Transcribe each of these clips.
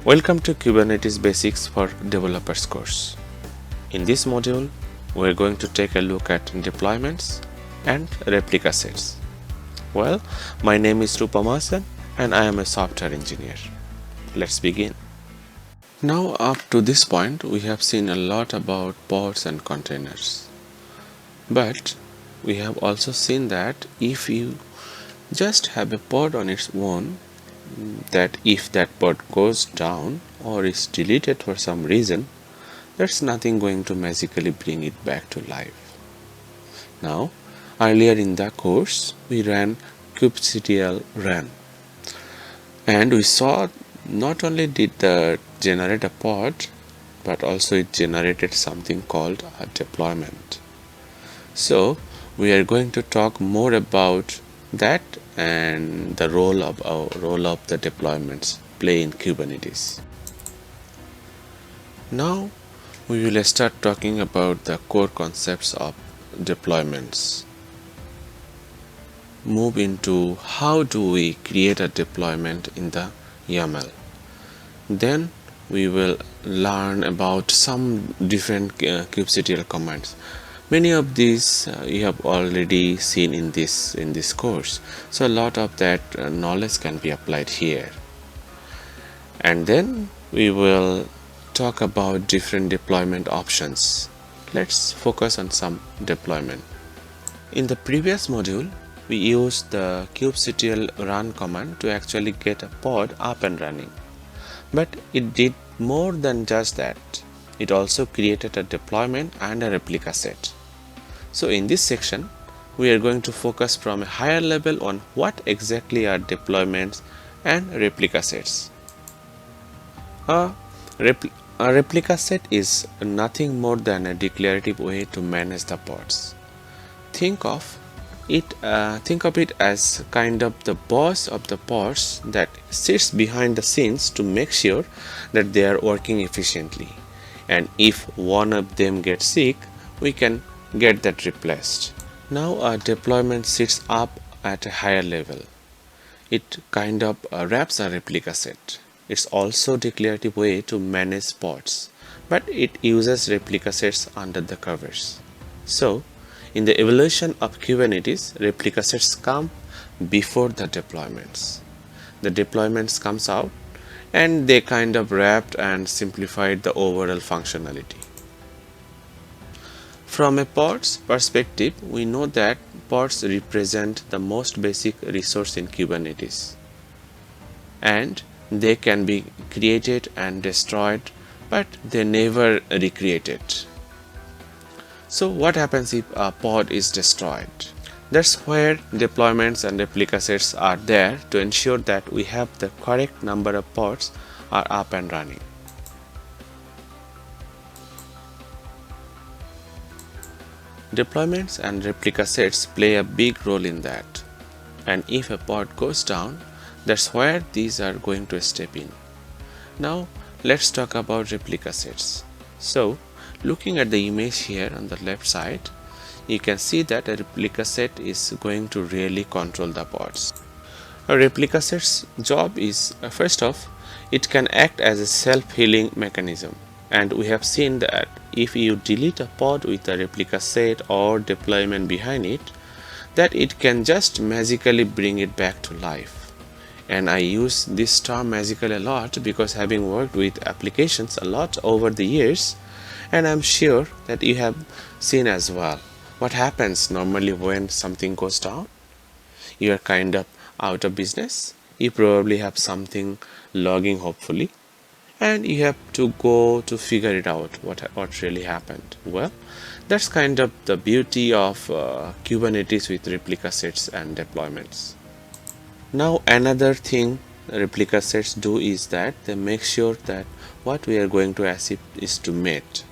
Welcome to Kubernetes Basics for Developers course. In this module, we are going to take a look at deployments and replica sets. Well, my name is Rupamasan and I am a software engineer. Let's begin. Now up to this point, we have seen a lot about pods and containers. But we have also seen that if you just have a pod on its own, that if that pod goes down or is deleted for some reason, there's nothing going to magically bring it back to life. Now, earlier in the course, we ran kubectl run, and we saw not only did it generate a pod, but also it generated something called a deployment. So, we are going to talk more about that and the role of the deployments play in Kubernetes. Now we will start talking about the core concepts of deployments. Move into how do we create a deployment in the YAML. Then we will learn about some different kubectl commands. Many of these you have already seen in this course, so a lot of that knowledge can be applied here. And then we will talk about different deployment options. Let's focus on some deployment. In the previous module, we used the kubectl run command to actually get a pod up and running, but it did more than just that. It also created a deployment and a replica set. So in this section, we are going to focus from a higher level on what exactly are deployments and replica sets. A replica set is nothing more than a declarative way to manage the pods. Think of it as kind of the boss of the pods that sits behind the scenes to make sure that they are working efficiently. And if one of them gets sick, we can get that replaced. Now a deployment sits up at a higher level. It kind of wraps a replica set. It's also a declarative way to manage pods, but it uses replica sets under the covers. So in the evolution of Kubernetes, replica sets come before the deployments. The deployments comes out and they kind of wrapped and simplified the overall functionality. From a pod's perspective, we know that pods represent the most basic resource in Kubernetes, and they can be created and destroyed, but they never recreated. So what happens if a pod is destroyed? That's where deployments and replica sets are there to ensure that we have the correct number of pods are up and running. Deployments and replica sets play a big role in that, and if a pod goes down, that's where these are going to step in. Now let's talk about replica sets. So looking at the image here on the left side, you can see that a replica set is going to really control the pods. A replica set's job is, first off, it can act as a self-healing mechanism. And we have seen that if you delete a pod with a replica set or deployment behind it, that it can just magically bring it back to life. And I use this term magical a lot because having worked with applications a lot over the years, and I'm sure that you have seen as well. What happens normally when something goes down? You are kind of out of business. You probably have something logging, hopefully, and you have to go to figure it out what really happened. Well, that's kind of the beauty of Kubernetes with replica sets and deployments. Now another thing replica sets do is that they make sure that what we are going to achieve is to meet.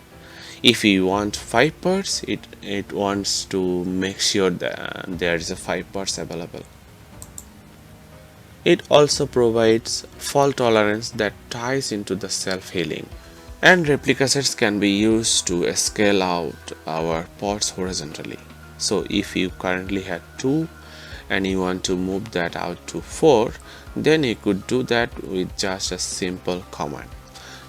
If we want 5 pods, it wants to make sure that there is a 5 pods available. It also provides fault tolerance that ties into the self-healing. And replica sets can be used to scale out our pods horizontally. So if you currently have 2 and you want to move that out to 4, then you could do that with just a simple command.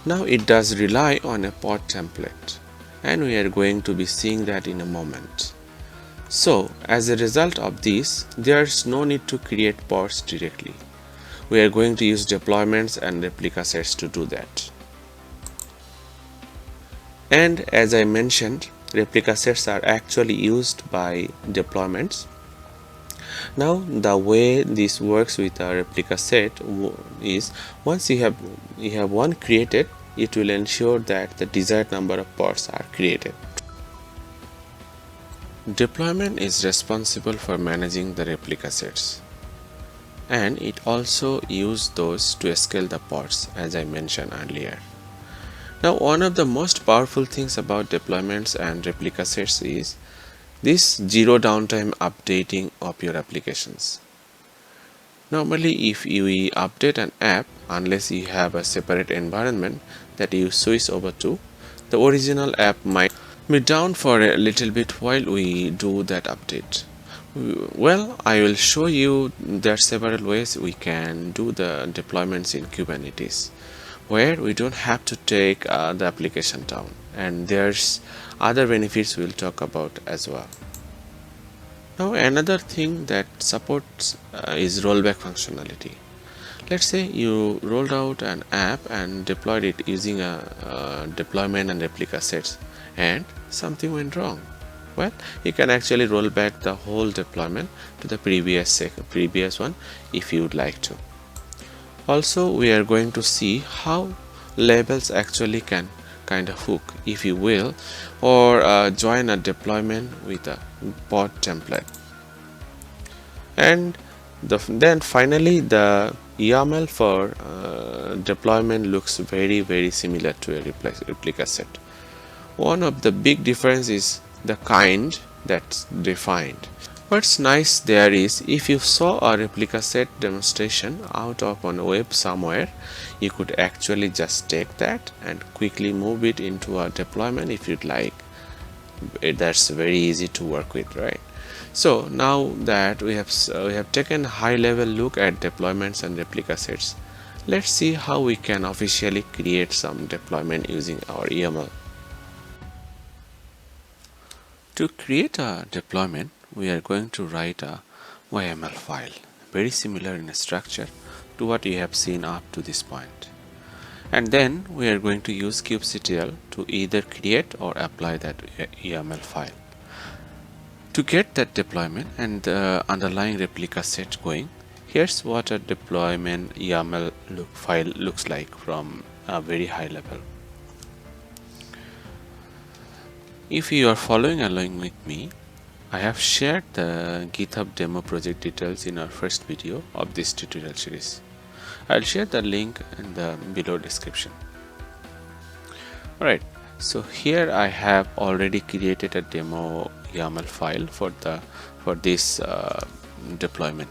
Now it does rely on a pod template, and we are going to be seeing that in a moment. So as a result of this, there's no need to create pods directly. We are going to use deployments and replica sets to do that. And as I mentioned, replica sets are actually used by deployments. Now the way this works with a replica set is, once you have one created, it will ensure that the desired number of pods are created. Deployment is responsible for managing the replica sets, and it also uses those to scale the pods, as I mentioned earlier. Now one of the most powerful things about deployments and replica sets is this zero downtime updating of your applications. Normally if you update an app, unless you have a separate environment that you switch over to, the original app might be down for a little bit while we do that update. Well, I will show you there are several ways we can do the deployments in Kubernetes, where we don't have to take the application down, and there's other benefits we'll talk about as well. Now another thing that supports is rollback functionality. Let's say you rolled out an app and deployed it using a deployment and replica sets, and something went wrong. Well, you can actually roll back the whole deployment to the previous one if you would like to. Also, we are going to see how labels actually can kind of hook, if you will, or join a deployment with a pod template. And then finally, the YAML for deployment looks very similar to a replica set. One of the big difference is the kind that's defined. What's nice there is, if you saw a replica set demonstration out of on a web somewhere, you could actually just take that and quickly move it into a deployment if you'd like. That's very easy to work with, right? So now that we have taken a high level look at deployments and replica sets, let's see how we can officially create some deployment using our YAML. To create a deployment, we are going to write a YAML file, very similar in structure to what you have seen up to this point. And then we are going to use kubectl to either create or apply that YAML file. To get that deployment and the underlying replica set going, here's what a deployment YAML file looks like from a very high level. If you are following along with me, I have shared the GitHub demo project details in our first video of this tutorial series. I'll share the link in the below description. Alright, so here I have already created a demo YAML file for this deployment.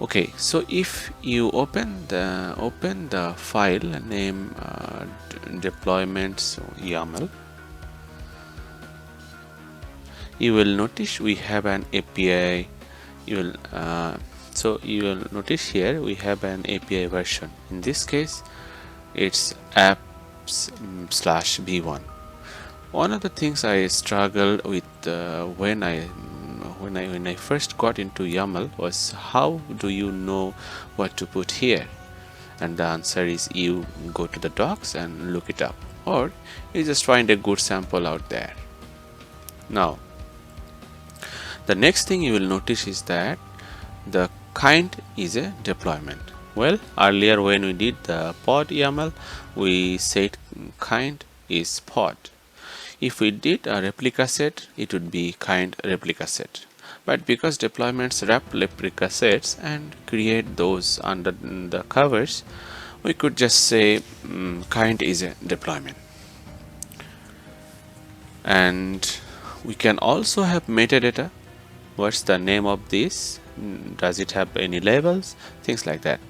Okay, so if you open the file name deployments YAML, you will notice we have an API. You will notice here we have an API version. In this case, it's apps/v1. One of the things I struggled with when I first got into YAML was, how do you know what to put here? And the answer is, you go to the docs and look it up, or you just find a good sample out there. Now, the next thing you will notice is that the kind is a deployment. Well, earlier when we did the pod YAML, we said kind is pod. If we did a replica set, it would be kind replica set. But because deployments wrap replica sets and create those under the covers, we could just say kind is a deployment. And we can also have metadata. What's the name of this? Does it have any labels? Things like that.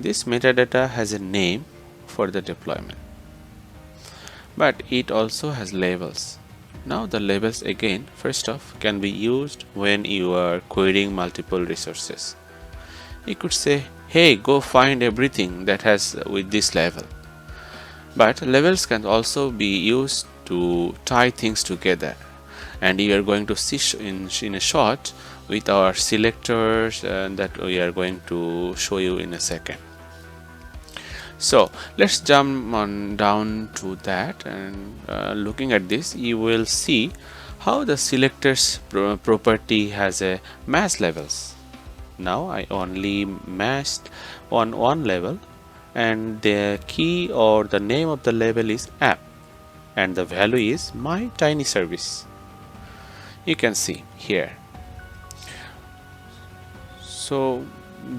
This metadata has a name for the deployment, but it also has labels. Now the labels again, first off, can be used when you are querying multiple resources. You could say, hey, go find everything that has with this level. But labels can also be used to tie things together, and you are going to see in a short with our selectors that we are going to show you in a second. So let's jump on down to that, and looking at this, you will see how the selectors property has a mass levels. Now I only masked on one level, and the key or the name of the label is app, and the value is my tiny service. You can see here. So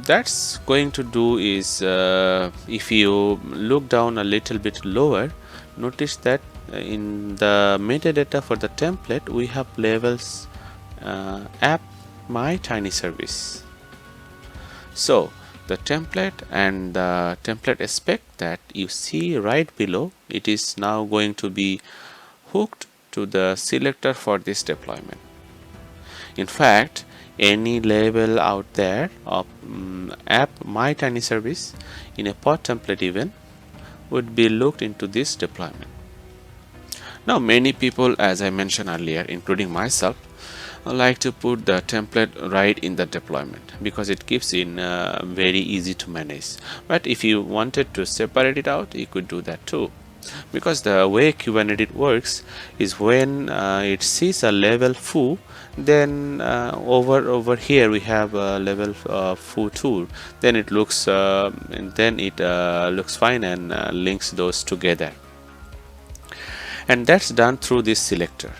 that's going to do is if you look down a little bit lower, notice that in the metadata for the template we have labels app my tiny service. So the template and the template aspect that you see right below, it is now going to be hooked to the selector for this deployment. In fact, any label out there of app my tiny service in a pod template even would be looked into this deployment. Now many people, as I mentioned earlier, including myself, like to put the template right in the deployment because it keeps in very easy to manage. But if you wanted to separate it out, you could do that too, because the way Kubernetes works is when it sees a level foo, then over here we have a level foo tool, then it looks looks fine and links those together, and that's done through this selector.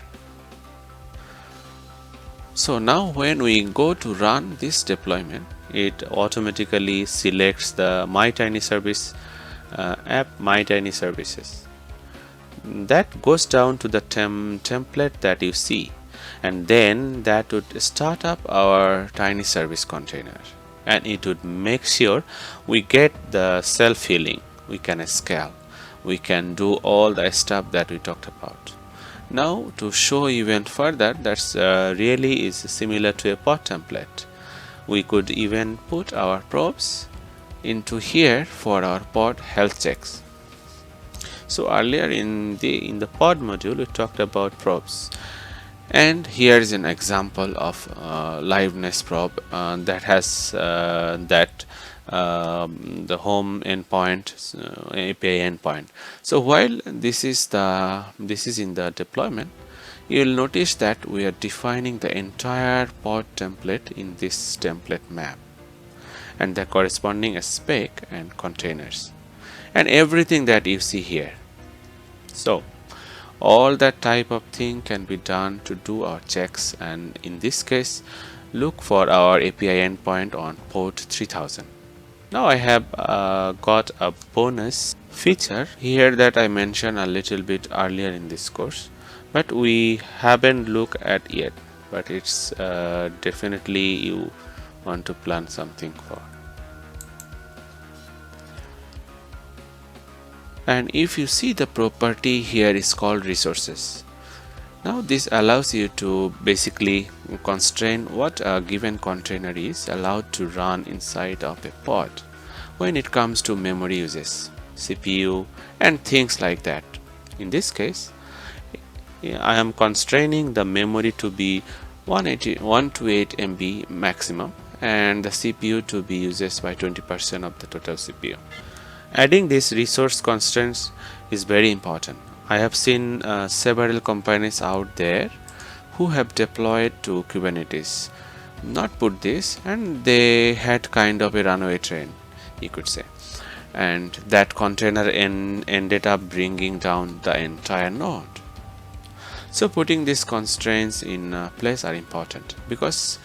So now when we go to run this deployment, it automatically selects the my tiny service app my tiny services. That goes down to the template that you see, and then that would start up our tiny service container, and it would make sure we get the self-healing, we can scale, we can do all the stuff that we talked about. Now to show even further, that's really is similar to a pod template. We could even put our probes into here for our pod health checks. So earlier in the pod module we talked about probes, and here is an example of liveness probe that has the home endpoint, API endpoint. So while this is in the deployment, you will notice that we are defining the entire pod template in this template map, and the corresponding spec and containers, and everything that you see here. So all that type of thing can be done to do our checks, and in this case look for our API endpoint on port 3000. Now I have got a bonus feature here that I mentioned a little bit earlier in this course, but we haven't looked at yet, but it's definitely you want to plan something for. And if you see, the property here is called resources. Now this allows you to basically constrain what a given container is allowed to run inside of a pod when it comes to memory uses, CPU and things like that. In this case, I am constraining the memory to be 128 MB maximum, and the CPU to be used by 20% of the total CPU. Adding these resource constraints is very important. I have seen several companies out there who have deployed to Kubernetes, not put this, and they had kind of a runaway train, you could say, and that container ended up bringing down the entire node. So putting these constraints in place are important, because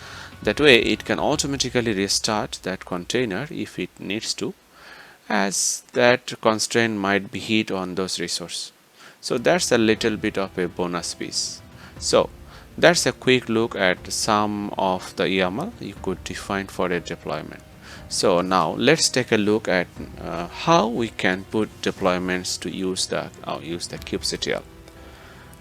that way it can automatically restart that container if it needs to, as that constraint might be hit on those resources. So that's a little bit of a bonus piece. So that's a quick look at some of the YAML you could define for a deployment. So now let's take a look at how we can put deployments to use the kubectl.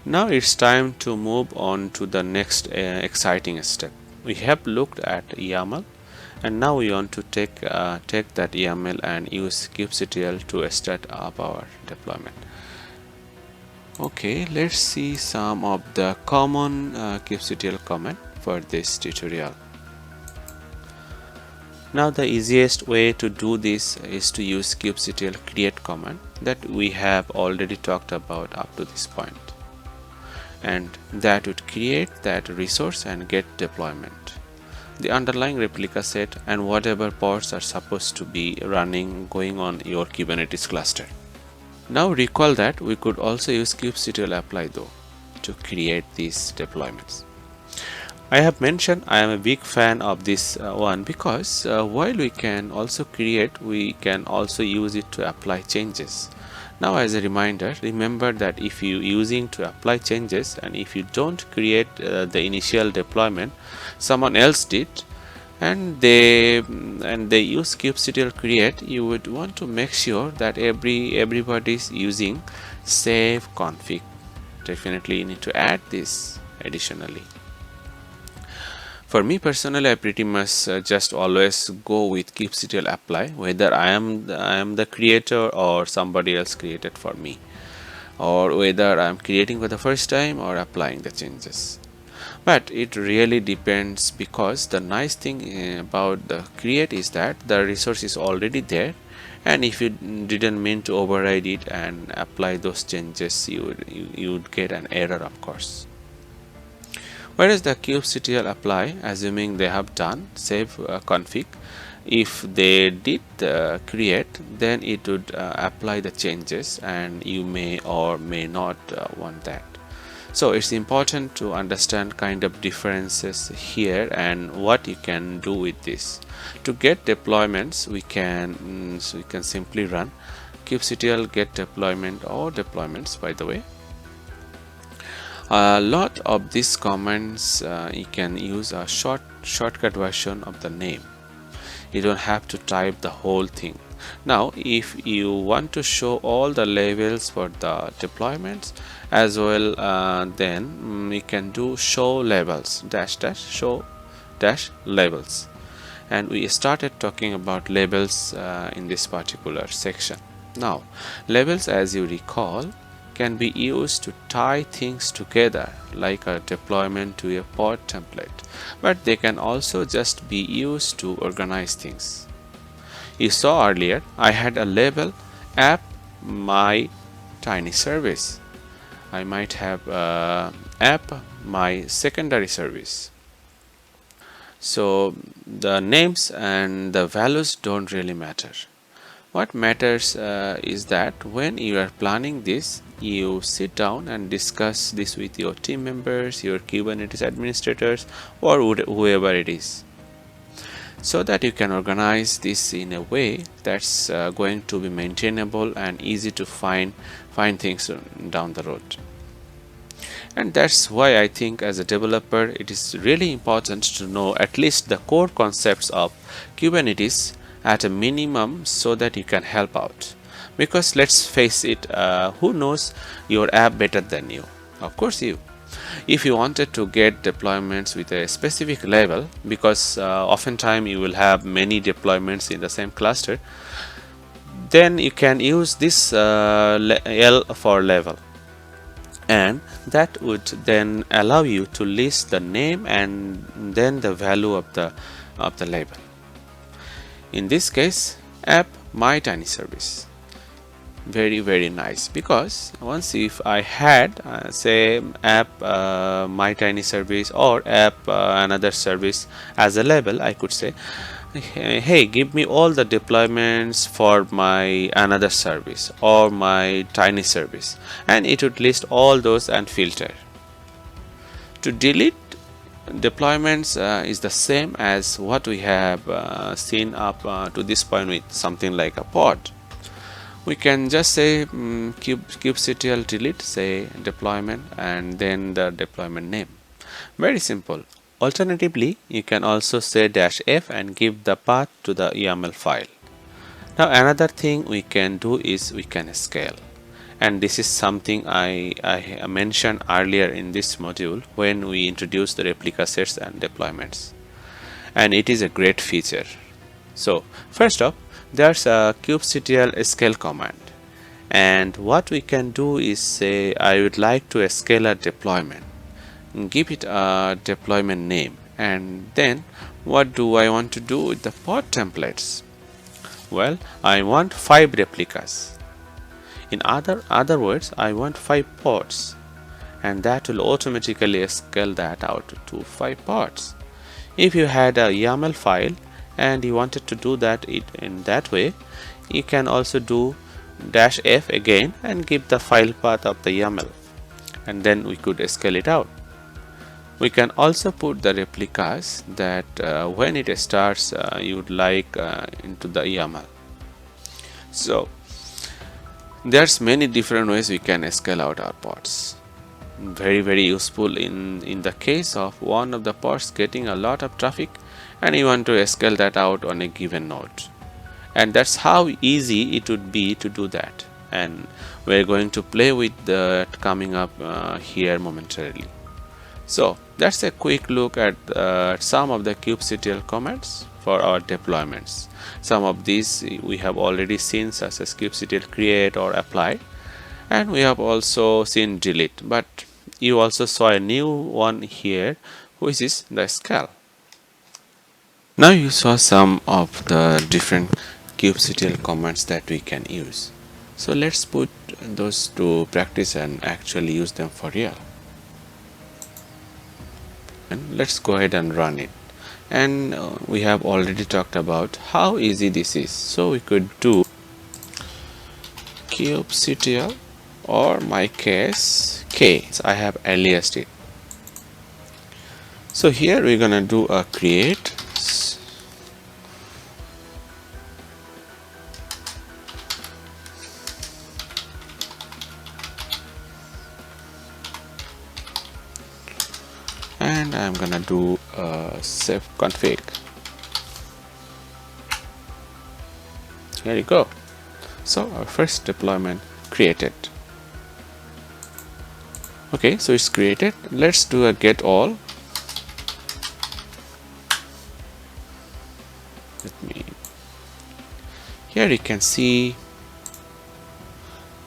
Now it's time to move on to the next exciting step. We have looked at YAML, and now we want to take that YAML and use kubectl to start up our deployment. Okay, let's see some of the common kubectl command for this tutorial. Now the easiest way to do this is to use kubectl create command that we have already talked about up to this point, and that would create that resource and get deployment, the underlying replica set, and whatever pods are supposed to be running going on your Kubernetes cluster. Now recall that we could also use kubectl apply though to create these deployments. I have mentioned I am a big fan of this one because while we can also create, we can also use it to apply changes. Now as a reminder, remember that if you using to apply changes and if you don't create the initial deployment, someone else did, and they use kubectl create, you would want to make sure that everybody is using save config. Definitely you need to add this additionally. For me personally, I pretty much just always go with kubectl apply, whether I am the creator or somebody else created for me, or whether I am creating for the first time or applying the changes. But it really depends, because the nice thing about the create is that the resource is already there, and if you didn't mean to override it and apply those changes, you would get an error, of course. Whereas the kubectl apply, assuming they have done save config, if they did create, then it would apply the changes, and you may or may not want that. So it's important to understand kind of differences here and what you can do with this. To get deployments, we can simply run kubectl get deployment or deployments, by the way. A lot of these commands you can use a shortcut version of the name. You don't have to type the whole thing. Now if you want to show all the labels for the deployments as well, then you can do show labels show labels, and we started talking about labels in this particular section. Now labels, as you recall, can be used to tie things together like a deployment to a pod template, but they can also just be used to organize things. You saw earlier I had a label app my tiny service. I might have app my secondary service. So the names and the values don't really matter. What matters is that when you are planning this, you sit down and discuss this with your team members, your Kubernetes administrators, or whoever it is, so that you can organize this in a way that's going to be maintainable and easy to find things down the road. And that's why I think as a developer it is really important to know at least the core concepts of Kubernetes at a minimum, so that you can help out. Because let's face it, who knows your app better than you? Of course you. If you wanted to get deployments with a specific level, because oftentimes you will have many deployments in the same cluster, then you can use this L for level, and that would then allow you to list the name and then the value of the label. In this case, app my tiny service. Very nice, because once if I had say app my tiny service or app another service as a label, I could say, hey, give me all the deployments for my another service or my tiny service, and it would list all those and filter. To delete deployments is the same as what we have seen up to this point with something like a pod. We can just say kubectl delete, say deployment, and then the deployment name. Very simple. Alternatively, you can also say -f and give the path to the YAML file. Now another thing we can do is we can scale, and this is something I mentioned earlier in this module when we introduced the replica sets and deployments, and it is a great feature. So first up, there's a kubectl scale command, and what we can do is say I would like to scale a deployment, give it a deployment name, and then what do I want to do with the pod templates? Well, I want 5 replicas. In other words, I want 5 pods, and that will automatically scale that out to 5 pods. If you had a YAML file and you wanted to do that in that way, you can also do -f again and give the file path of the YAML, and then we could scale it out. We can also put the replicas that when it starts you would like into the YAML. So there's many different ways we can scale out our pods. Very useful in the case of one of the pods getting a lot of traffic and you want to scale that out on a given node, and that's how easy it would be to do that, and we're going to play with that coming up here momentarily. So that's a quick look at some of the kubectl commands for our deployments. Some of these we have already seen, such as kubectl create or apply, and we have also seen delete, but you also saw a new one here, which is the scale. Now you saw some of the different kubectl commands that we can use. So let's put those to practice and actually use them for real. And let's go ahead and run it. And we have already talked about how easy this is. So we could do kubectl, or my case k. So I have aliased it. So here we're gonna do a create. And I'm gonna do a safe config. Here you go. So our first deployment created. Okay, so it's created. Let's do a get all. Here you can see.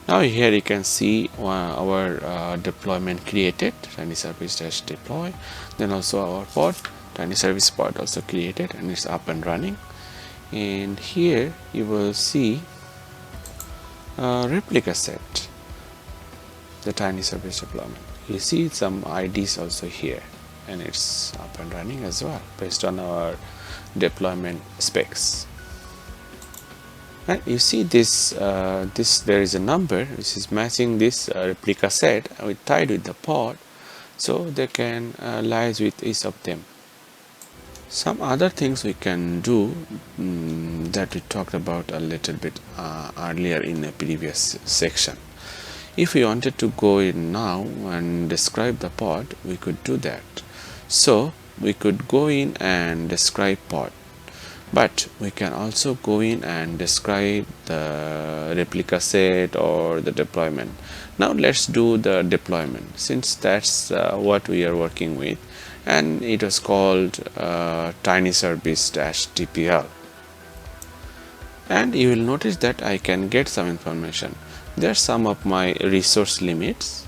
Now here you can see our deployment created, tiny service dash deploy, then also our pod, tiny service pod also created, and it's up and running. And here you will see a replica set, the tiny service deployment. You see some IDs also here, and it's up and running as well based on our deployment specs. And you see this there is a number which is matching this replica set tied with the pod, so they can liaise with each of them. Some other things we can do that we talked about a little bit earlier in a previous section. If we wanted to go in now and describe the pod, we could do that. So we could go in and describe pod, but we can also go in and describe the replica set or the deployment. Now let's do the deployment, since that's what we are working with, and it was called tiny service dash dpl. And you will notice that I can get some information. There's some of my resource limits,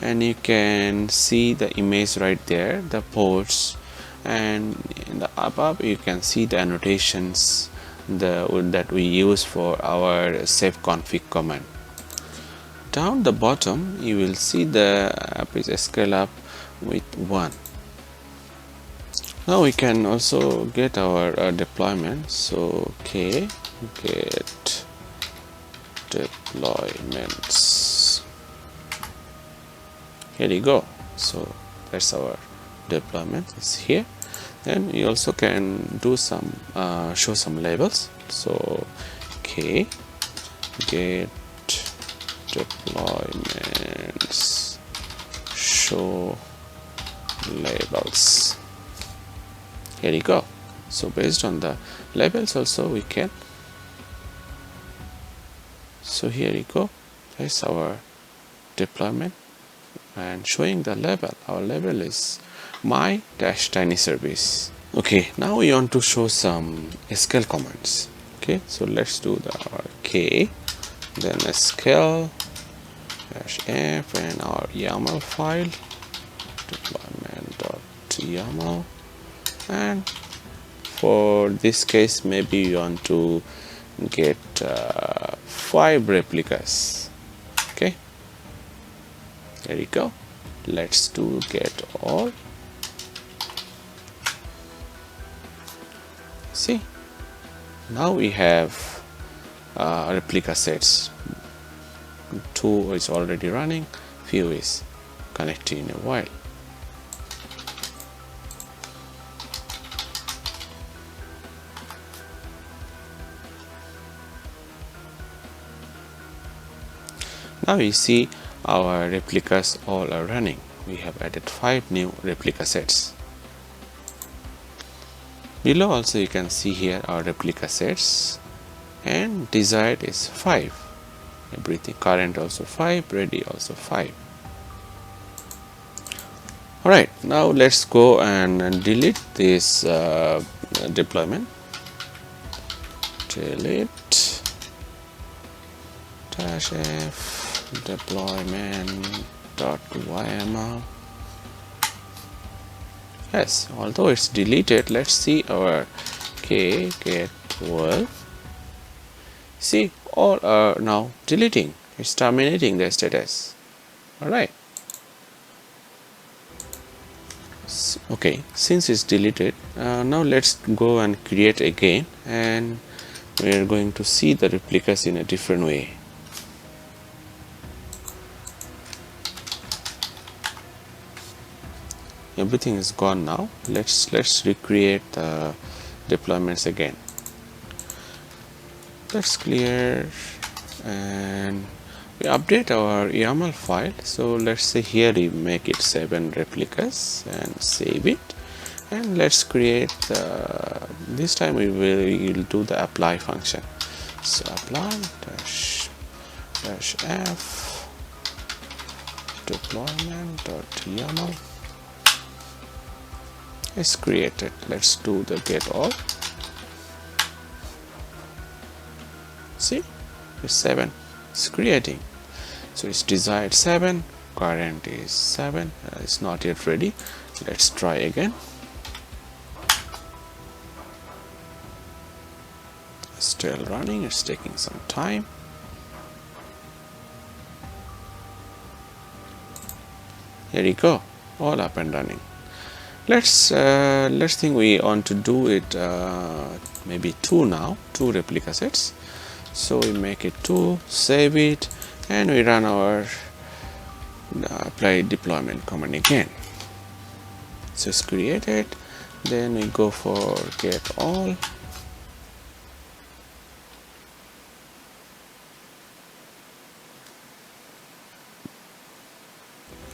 and you can see the image right there, the ports, and in the above you can see the annotations that we use for our safe config command. Down the bottom you will see the app is scale up with 1. Now we can also get our deployment. So okay, get deployments. Here you go. So that's our deployment is here. Then you also can do some show some labels. So okay, get deployments, show labels. Here you go. So based on the labels also we can. So here you go, Here's our deployment and showing the label. Our label is my-tiny service. Okay, now we want to show some SQL commands. Okay, so let's do our k, then SQL -f and our YAML file deployment.yaml, and for this case maybe you want to get 5 replicas. Okay, there you go. Let's do get all. See, now we have replica sets. 2 is already running, few is connecting in a while. Now you see our replicas all are running. We have added 5 new replica sets. Below also you can see here our replica sets, and desired is 5. Everything current also 5, ready also 5. Alright, now let's go and delete this deployment. Delete -f deployment.yml. Yes, although it's deleted, let's see our get world. See, all are now deleting. It's terminating the status. Alright. Okay, since it's deleted, now let's go and create again, and we are going to see the replicas in a different way. Everything is gone now. Let's recreate the deployments again. Let's clear and we update our YAML file. So let's say here we make it 7 replicas and save it, and let's create this time we will do the apply function. So apply -f deployment.yaml is created. Let's do the get all. See, it's 7. It's creating. So it's desired 7, current is 7. It's not yet ready. Let's try again. Still running. It's taking some time. Here you go, all up and running. Let's think we want to do it maybe 2 now, 2 replica sets. So we make it 2, save it, and we run our apply deployment command again. So it's created. Then we go for get all.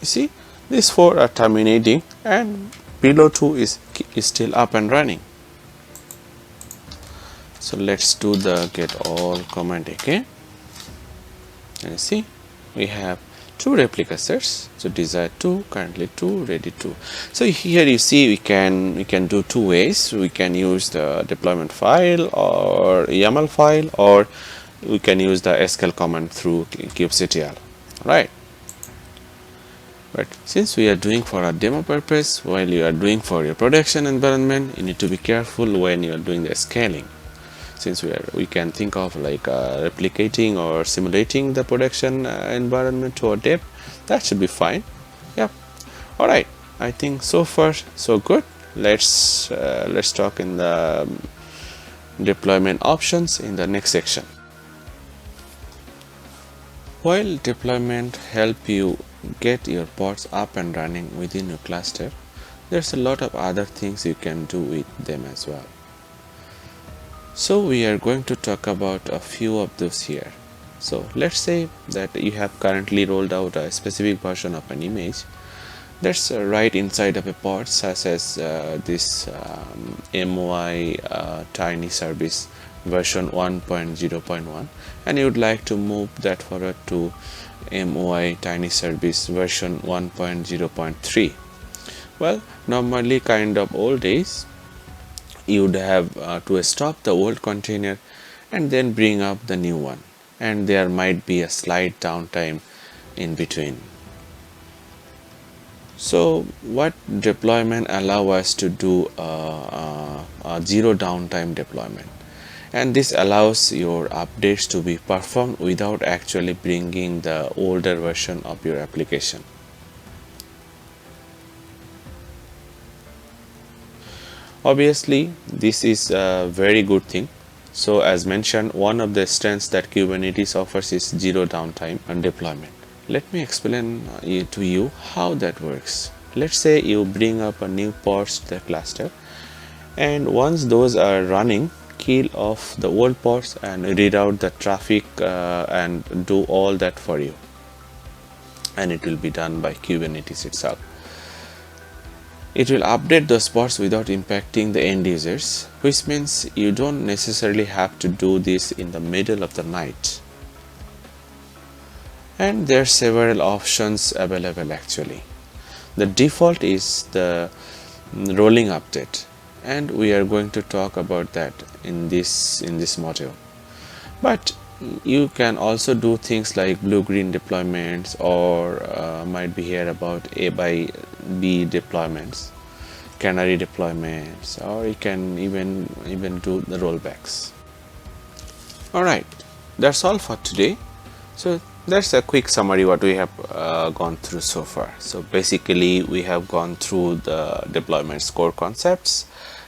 You see, these 4 are terminating, and below 2 is still up and running. So let's do the get all command again, and you see we have 2 replica sets. So desired 2, currently 2, ready 2. So here you see we can do 2 ways. We can use the deployment file or YAML file, or we can use the SQL command through kubectl, right? But since we are doing for a demo purpose, while you are doing for your production environment, you need to be careful when you are doing the scaling. Since we can think of like replicating or simulating the production environment to a dev, that should be fine. Yep. All right. I think so far so good. Let's talk in the deployment options in the next section. While deployment help you get your pods up and running within your cluster, there's a lot of other things you can do with them as well. So we are going to talk about a few of those here. So let's say that you have currently rolled out a specific version of an image that's right inside of a pod, such as this MOI tiny service version 1.0.1 and you would like to move that forward to MOI tiny service version 1.0.3. well, normally kind of old days you would have to stop the old container and then bring up the new one, and there might be a slight downtime in between. So what deployment allow us to do a zero downtime deployment, and this allows your updates to be performed without actually bringing the older version of your application. Obviously this is a very good thing. So as mentioned, one of the strengths that Kubernetes offers is zero downtime and deployment. Let me explain to you how that works. Let's say you bring up a new pods to the cluster, and once those are running, kill off the old pods and reroute the traffic and do all that for you, and it will be done by Kubernetes itself. It will update those pods without impacting the end users, which means you don't necessarily have to do this in the middle of the night. And there are several options available actually. The default is the rolling update, and we are going to talk about that in this module. But you can also do things like blue-green deployments, or might be here about A by B deployments, canary deployments, or you can even do the rollbacks. Alright, that's all for today. So that's a quick summary what we have gone through so far. So basically we have gone through the deployment's core concepts.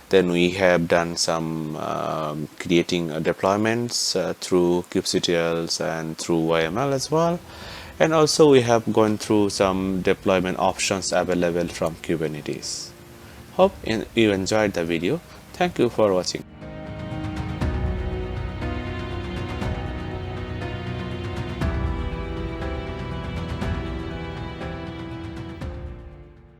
Then we have done some creating deployments through kubectls and through YML as well. And also we have gone through some deployment options available from Kubernetes. Hope you enjoyed the video. Thank you for watching.